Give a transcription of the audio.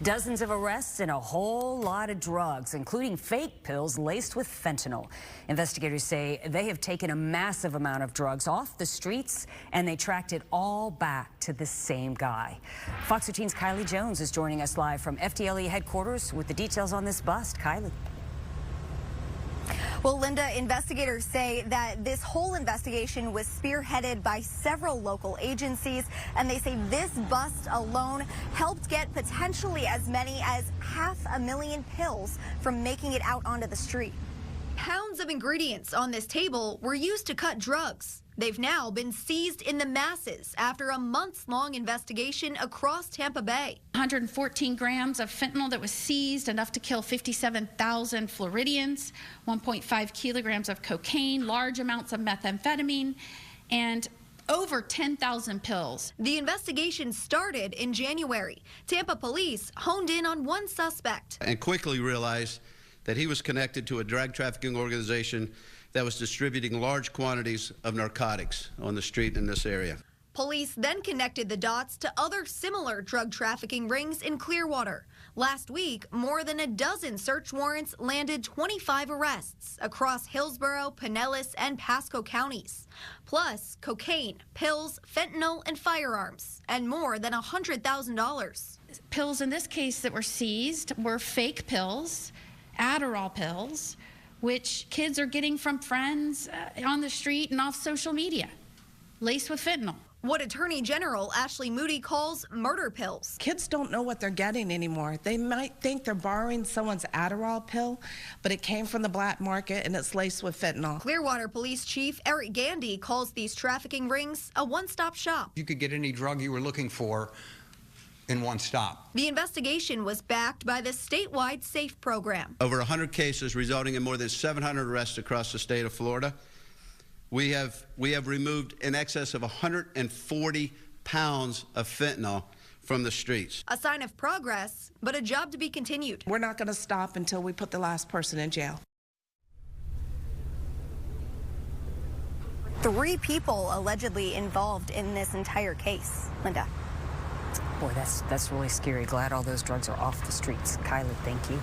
Dozens of arrests and a whole lot of drugs, including fake pills laced with fentanyl. Investigators say they have taken a massive amount of drugs off the streets, and they tracked it all back to the same guy. Fox 13's Kylie Jones is joining us live from FDLE headquarters with the details on this bust. Kylie. Well, Linda, investigators say that this whole investigation was spearheaded by several local agencies, and they say this bust alone helped get potentially as many as 500,000 pills from making it out onto the street. Pounds of ingredients on this table were used to cut drugs. They've now been seized in the masses after a months-long investigation across Tampa Bay. 114 grams of fentanyl that was seized, enough to kill 57,000 Floridians, 1.5 kilograms of cocaine, large amounts of methamphetamine, and over 10,000 pills. The investigation started in January. Tampa police honed in on one suspect and quickly realized that he was connected to a drug trafficking organization that was distributing large quantities of narcotics on the street in this area. Police then connected the dots to other similar drug trafficking rings in Clearwater. Last week, more than a dozen search warrants landed 25 arrests across Hillsborough, Pinellas, and Pasco counties. Plus, cocaine, pills, fentanyl, and firearms, and more than $100,000. Pills in this case that were seized were fake pills, Adderall pills, which kids are getting from friends on the street and off social media, laced with fentanyl. What Attorney General Ashley Moody calls murder pills. Kids don't know what they're getting anymore. They might think they're borrowing someone's Adderall pill, but it came from the black market and it's laced with fentanyl. Clearwater Police Chief Eric Gandy calls these trafficking rings a one-stop shop. You could get any drug you were looking for in one stop. The investigation was backed by the statewide SAFE program. Over 100 cases resulting in more than 700 arrests across the state of Florida. We have removed in excess of 140 pounds of fentanyl from the streets. A sign of progress, but a job to be continued. We're not going to stop until we put the last person in jail. 3 people allegedly involved in this entire case. Linda. Boy, that's really scary. Glad all those drugs are off the streets. Kylie, thank you.